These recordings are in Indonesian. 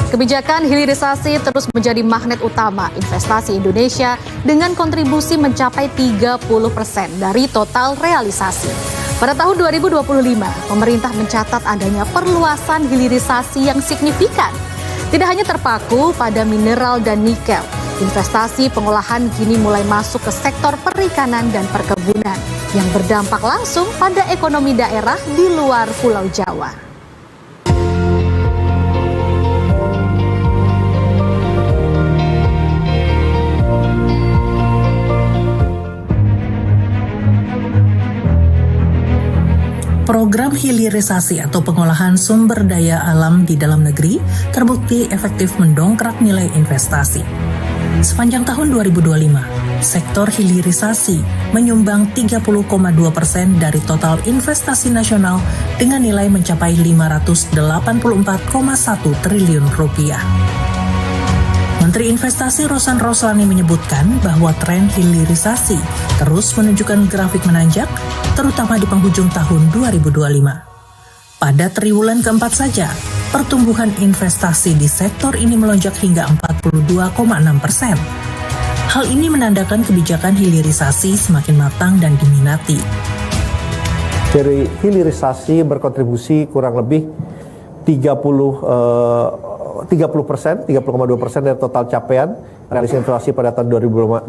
Kebijakan hilirisasi terus menjadi magnet utama investasi Indonesia dengan kontribusi mencapai 30% dari total realisasi. Pada tahun 2025, pemerintah mencatat adanya perluasan hilirisasi yang signifikan. Tidak hanya terpaku pada mineral dan nikel, investasi pengolahan kini mulai masuk ke sektor perikanan dan perkebunan yang berdampak langsung pada ekonomi daerah di luar Pulau Jawa. Program hilirisasi atau pengolahan sumber daya alam di dalam negeri terbukti efektif mendongkrak nilai investasi. Sepanjang tahun 2025, sektor hilirisasi menyumbang 30,2% dari total investasi nasional dengan nilai mencapai 584,1 triliun rupiah. Menteri Investasi Rosan Roslani menyebutkan bahwa tren hilirisasi terus menunjukkan grafik menanjak, terutama di penghujung tahun 2025. Pada triwulan keempat saja, pertumbuhan investasi di sektor ini melonjak hingga 42,6%. Hal ini menandakan kebijakan hilirisasi semakin matang dan diminati. Dari hilirisasi berkontribusi kurang lebih 30,2% dari total capaian realisasi investasi pada tahun 2025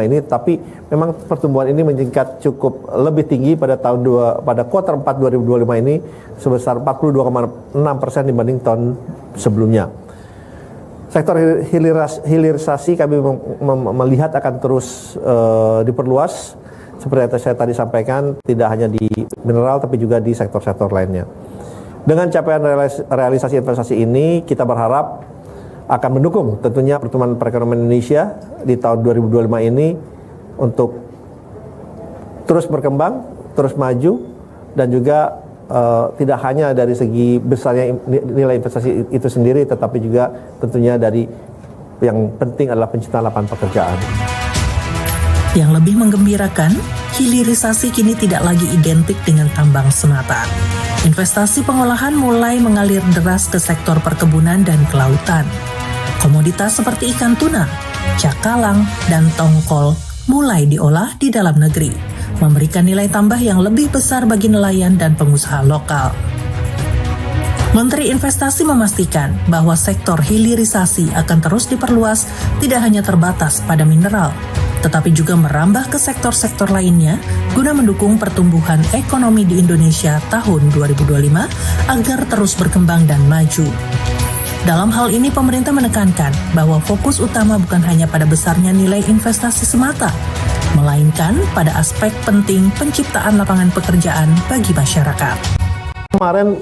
ini, tapi memang pertumbuhan ini meningkat cukup lebih tinggi pada kuartal 4 2025 ini sebesar 42,6% dibanding tahun sebelumnya. Sektor hilirisasi kami melihat akan terus diperluas seperti yang saya tadi sampaikan, tidak hanya di mineral tapi juga di sektor-sektor lainnya. Dengan capaian realisasi investasi ini, kita berharap akan mendukung tentunya pertumbuhan perekonomian Indonesia di tahun 2025 ini untuk terus berkembang, terus maju, dan juga tidak hanya dari segi besarnya nilai investasi itu sendiri, tetapi juga tentunya dari yang penting adalah penciptaan lapangan pekerjaan. Yang lebih menggembirakan, hilirisasi kini tidak lagi identik dengan tambang semata. Investasi pengolahan mulai mengalir deras ke sektor perkebunan dan kelautan. Komoditas seperti ikan tuna, cakalang, dan tongkol mulai diolah di dalam negeri, memberikan nilai tambah yang lebih besar bagi nelayan dan pengusaha lokal. Menteri Investasi memastikan bahwa sektor hilirisasi akan terus diperluas, tidak hanya terbatas pada mineral, tetapi juga merambah ke sektor-sektor lainnya guna mendukung pertumbuhan ekonomi di Indonesia tahun 2025 agar terus berkembang dan maju. Dalam hal ini, pemerintah menekankan bahwa fokus utama bukan hanya pada besarnya nilai investasi semata, melainkan pada aspek penting penciptaan lapangan pekerjaan bagi masyarakat. Kemarin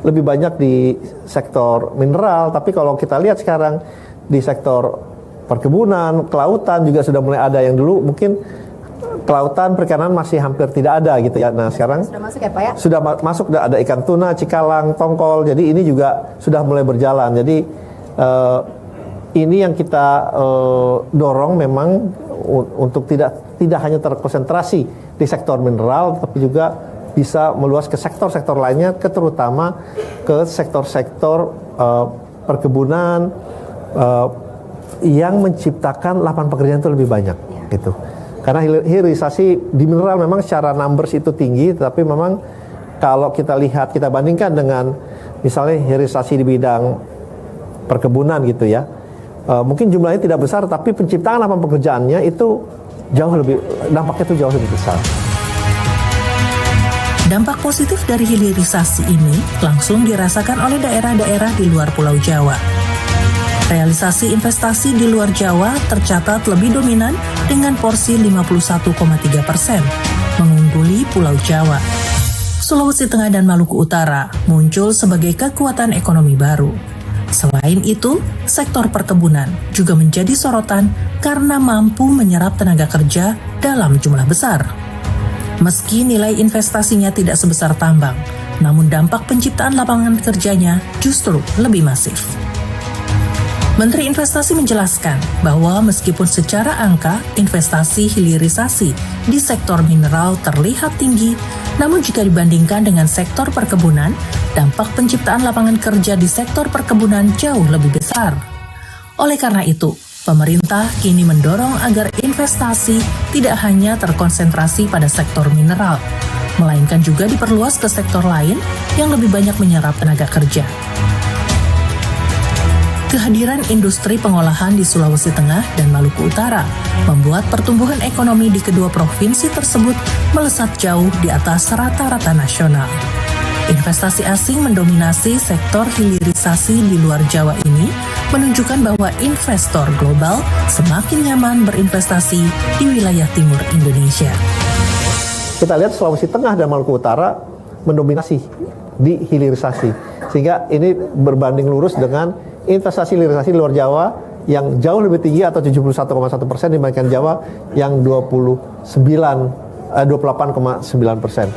lebih banyak di sektor mineral, tapi kalau kita lihat sekarang di sektor perkebunan, kelautan juga sudah mulai ada. Yang dulu mungkin kelautan, perikanan masih hampir tidak ada gitu ya. Nah sekarang sudah masuk ya Pak ya? Sudah masuk, ada ikan tuna, cikalang, tongkol. Jadi ini juga sudah mulai berjalan. Jadi ini yang kita dorong memang untuk tidak hanya terkonsentrasi di sektor mineral, tapi juga bisa meluas ke sektor-sektor lainnya, terutama ke sektor-sektor perkebunan, yang menciptakan lapangan pekerjaan itu lebih banyak gitu. Karena hilirisasi di mineral memang secara numbers itu tinggi, tapi memang kalau kita lihat, kita bandingkan dengan misalnya hilirisasi di bidang perkebunan gitu ya, mungkin jumlahnya tidak besar, tapi penciptaan lapangan pekerjaannya itu dampaknya itu jauh lebih besar. Dampak positif dari hilirisasi ini langsung dirasakan oleh daerah-daerah di luar Pulau Jawa. Realisasi investasi di luar Jawa tercatat lebih dominan dengan porsi 51,3%, mengungguli Pulau Jawa. Sulawesi Tengah dan Maluku Utara muncul sebagai kekuatan ekonomi baru. Selain itu, sektor perkebunan juga menjadi sorotan karena mampu menyerap tenaga kerja dalam jumlah besar. Meski nilai investasinya tidak sebesar tambang, namun dampak penciptaan lapangan kerjanya justru lebih masif. Menteri Investasi menjelaskan bahwa meskipun secara angka investasi hilirisasi di sektor mineral terlihat tinggi, namun jika dibandingkan dengan sektor perkebunan, dampak penciptaan lapangan kerja di sektor perkebunan jauh lebih besar. Oleh karena itu, pemerintah kini mendorong agar investasi tidak hanya terkonsentrasi pada sektor mineral, melainkan juga diperluas ke sektor lain yang lebih banyak menyerap tenaga kerja. Kehadiran industri pengolahan di Sulawesi Tengah dan Maluku Utara membuat pertumbuhan ekonomi di kedua provinsi tersebut melesat jauh di atas rata-rata nasional. Investasi asing mendominasi sektor hilirisasi di luar Jawa ini menunjukkan bahwa investor global semakin nyaman berinvestasi di wilayah timur Indonesia. Kita lihat Sulawesi Tengah dan Maluku Utara mendominasi di hilirisasi, sehingga ini berbanding lurus dengan investasi hilirisasi di luar Jawa yang jauh lebih tinggi atau 71,1% dibandingkan Jawa yang 28,9%.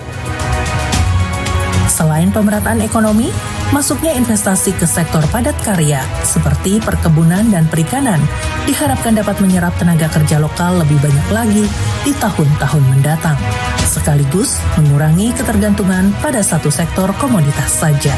Selain pemerataan ekonomi, masuknya investasi ke sektor padat karya seperti perkebunan dan perikanan diharapkan dapat menyerap tenaga kerja lokal lebih banyak lagi di tahun-tahun mendatang, sekaligus mengurangi ketergantungan pada satu sektor komoditas saja.